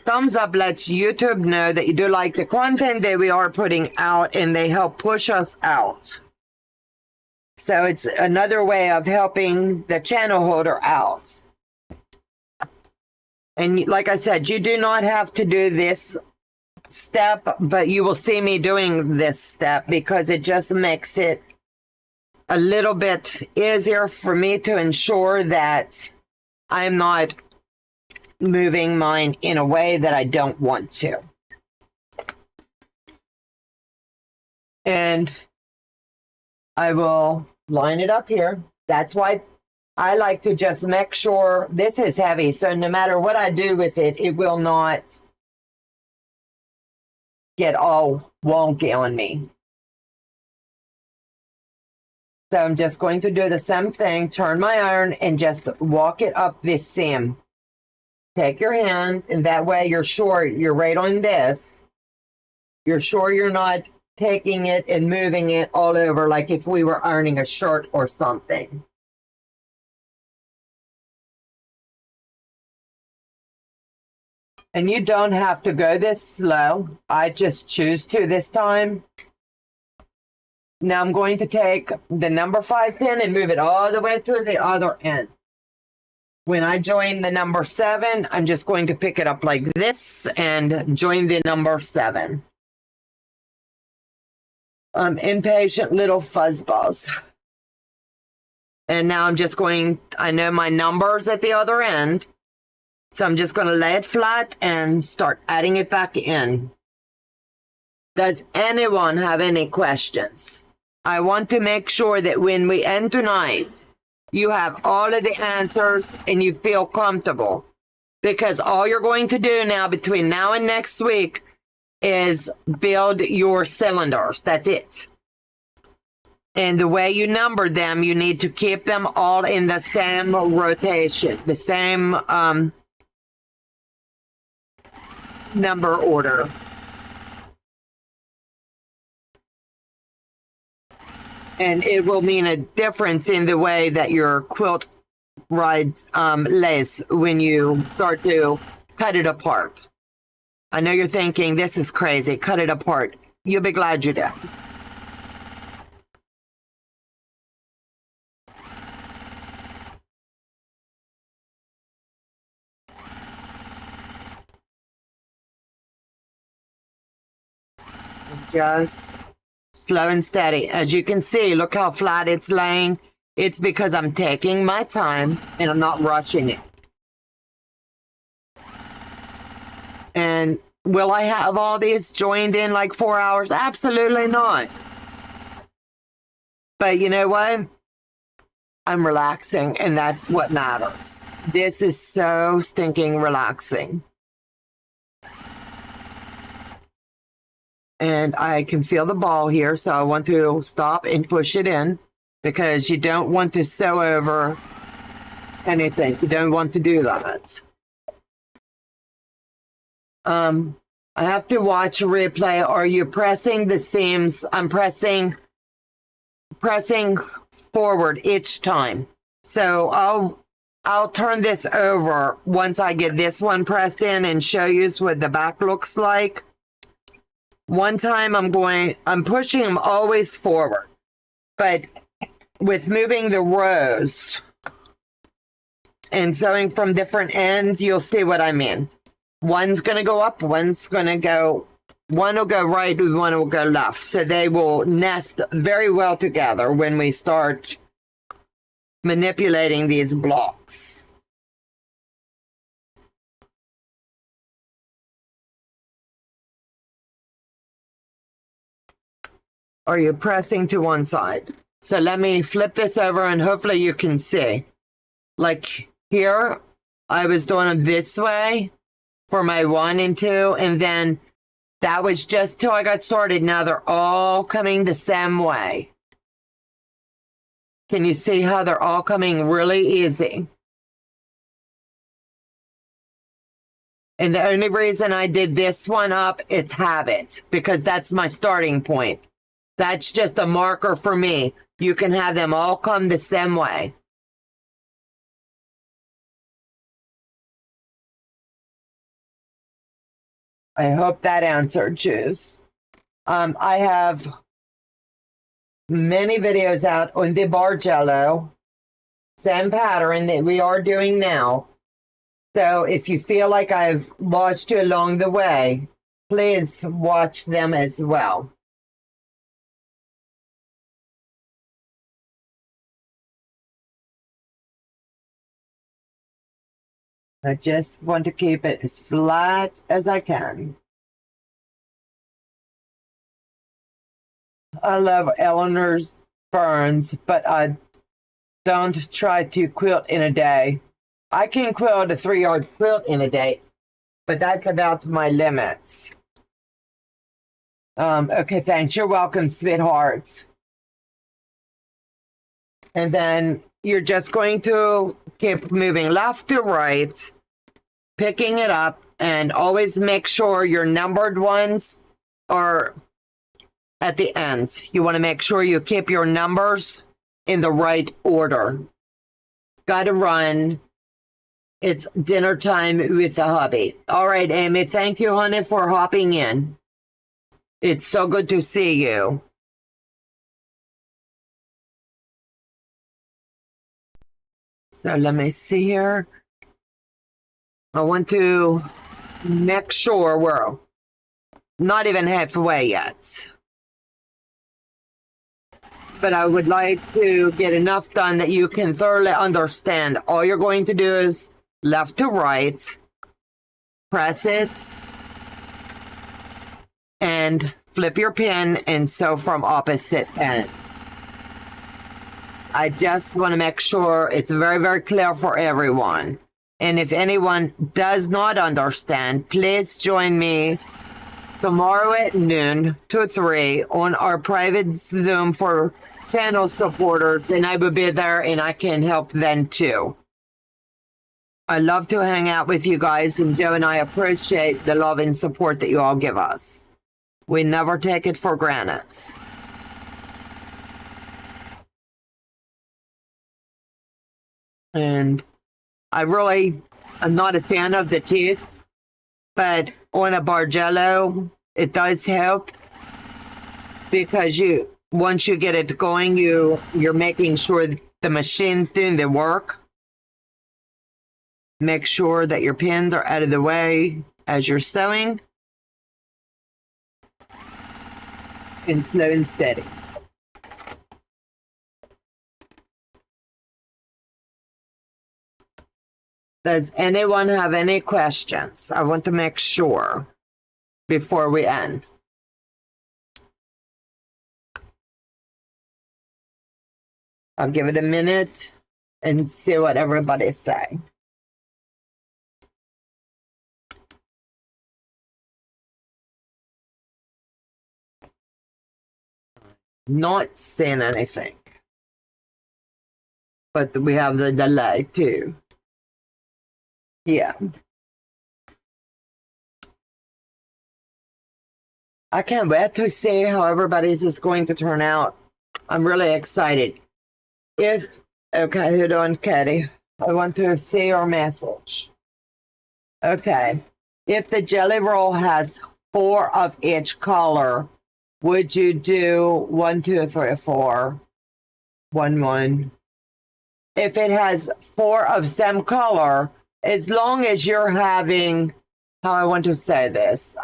thumbs up lets YouTube know that you do like the content that we are putting out, and they help push us out. So it's another way of helping the channel holder out. And like I said, you do not have to do this step, but you will see me doing this step because it just makes it a little bit easier for me to ensure that I'm not moving mine in a way that I don't want to. And I will line it up here. That's why I like to just make sure this is heavy. So no matter what I do with it, it will not get all wonky on me. So I'm just going to do the same thing, turn my iron and just walk it up this seam. Take your hand, and that way you're sure you're right on this. You're sure you're not taking it and moving it all over like if we were ironing a shirt or something. And you don't have to go this slow. I just choose to this time. Now I'm going to take the number 5 pin and move it all the way to the other end. When I join the number 7, I'm just going to pick it up like this and join the number 7. Impatient little fuzzballs. And now I'm just going, I know my numbers at the other end, so I'm just going to lay it flat and start adding it back in. Does anyone have any questions? I want to make sure that when we end tonight, you have all of the answers and you feel comfortable. Because all you're going to do now between now and next week is build your cylinders. That's it. And the way you number them, you need to keep them all in the same rotation, the same number order. And it will mean a difference in the way that your quilt rides lace when you start to cut it apart. I know you're thinking, this is crazy, cut it apart. You'll be glad you did. Just slow and steady. As you can see, look how flat it's laying. It's because I'm taking my time and I'm not rushing it. And will I have all these joined in like 4 hours? Absolutely not. But you know what? I'm relaxing, and that's what matters. This is so stinking relaxing. And I can feel the ball here, so I want to stop and push it in because you don't want to sew over anything. You don't want to do that. I have to watch a replay. Are you pressing the seams? I'm pressing forward each time. So I'll turn this over once I get this one pressed in and show you what the back looks like. One time I'm pushing them always forward, but with moving the rows and sewing from different ends, you'll see what I mean. One's going to go up, one's going to go, one will go right, one will go left. So they will nest very well together when we start manipulating these blocks. Are you pressing to one side? So let me flip this over and hopefully you can see. Like here, I was doing it this way for my 1 and 2, and then that was just till I got started. Now they're all coming the same way. Can you see how they're all coming really easy? And the only reason I did this one up, it's habit, because that's my starting point. That's just a marker for me. You can have them all come the same way. I hope that answered, Juice. I have many videos out on the Bargello, same pattern that we are doing now. So if you feel like I've lost you along the way, please watch them as well. I just want to keep it as flat as I can. I love Eleanor's ferns, but I don't try to quilt in a day. I can quilt a 3-yard quilt in a day, but that's about my limits. Okay, thanks. You're welcome, sweethearts. And then you're just going to keep moving left to right, picking it up, and always make sure your numbered ones are at the end. You want to make sure you keep your numbers in the right order. Gotta run. It's dinner time with the hubby. All right, Amy, thank you, honey, for hopping in. It's so good to see you. So let me see here. I want to make sure we're not even halfway yet. But I would like to get enough done that you can thoroughly understand. All you're going to do is left to right, press it, and flip your pin and sew from opposite end. I just want to make sure it's very, very clear for everyone. And if anyone does not understand, please join me tomorrow at noon to 3 on our private Zoom for channel supporters, and I will be there and I can help then too. I love to hang out with you guys, and Joe and I appreciate the love and support that you all give us. We never take it for granted. And I'm not a fan of the teeth, but on a Bargello, it does help because once you get it going, you're making sure the machine's doing the work. Make sure that your pins are out of the way as you're sewing. And slow and steady. Does anyone have any questions? I want to make sure before we end. I'll give it a minute and see what everybody's saying. Not seeing anything. But we have the delay too. Yeah. I can't wait to see how everybody's is going to turn out. I'm really excited. Okay, hold on, Katie. I want to see your message. Okay. If the jelly roll has 4 of each color, would you do 1, 2, 3, 4, 1, 1? If it has 4 of same color, as long as you're having, how I want to say this,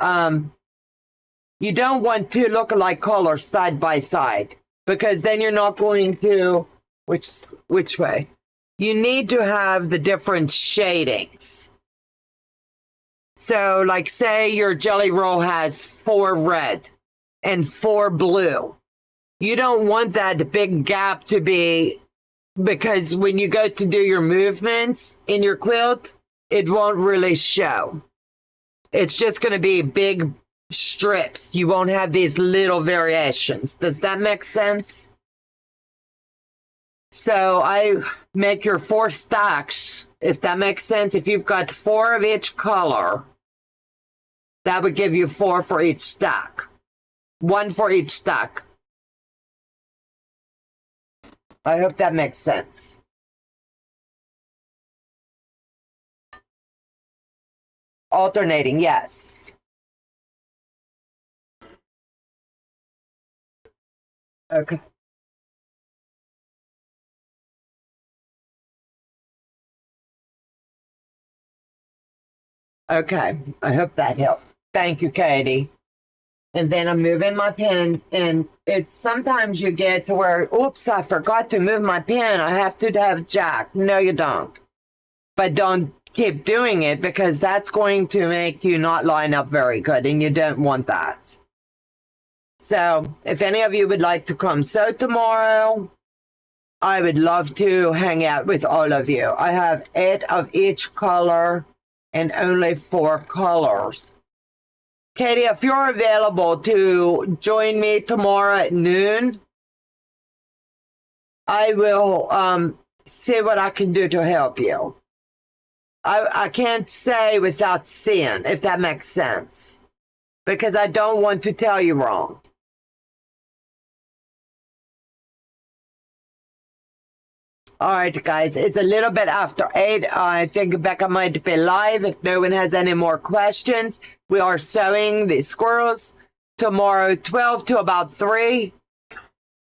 you don't want to look like colors side by side, because then you're not going to, which way? You need to have the different shadings. So like say your jelly roll has 4 red and 4 blue. You don't want that big gap to be, because when you go to do your movements in your quilt, it won't really show. It's just going to be big strips. You won't have these little variations. Does that make sense? So I make your 4 stacks, if that makes sense. If you've got 4 of each color, that would give you 4 for each stack. 1 for each stack. I hope that makes sense. Alternating, yes. Okay. Okay, I hope that helped. Thank you, Katie. And then I'm moving my pen, and it's sometimes you get to where, oops, I forgot to move my pen. I have to have jack. No, you don't. But don't keep doing it, because that's going to make you not line up very good, and you don't want that. So if any of you would like to come sew tomorrow, I would love to hang out with all of you. I have 8 of each color and only 4 colors. Katie, if you're available to join me tomorrow at noon, I will see what I can do to help you. I can't say without seeing, if that makes sense, because I don't want to tell you wrong. All right, guys, it's a little bit after 8. I think Becca might be live. If no one has any more questions, we are sewing the squirrels tomorrow, 12 to about 3.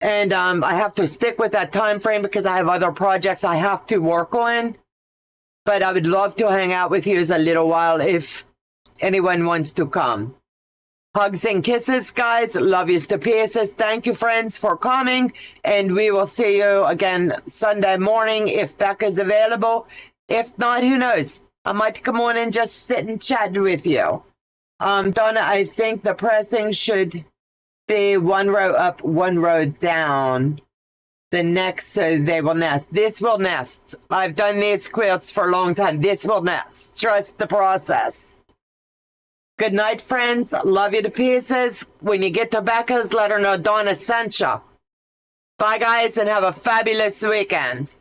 And I have to stick with that time frame because I have other projects I have to work on. But I would love to hang out with you a little while if anyone wants to come. Hugs and kisses, guys. Love you to pieces. Thank you, friends, for coming. And we will see you again Sunday morning if Becca's available. If not, who knows? I might come on and just sit and chat with you. Donna, I think the pressing should be one row up, one row down. The next, so they will nest. This will nest. I've done these quilts for a long time. This will nest. Trust the process. Good night, friends. Love you to pieces. When you get to Becca's, let her know Donna sent you. Bye, guys, and have a fabulous weekend.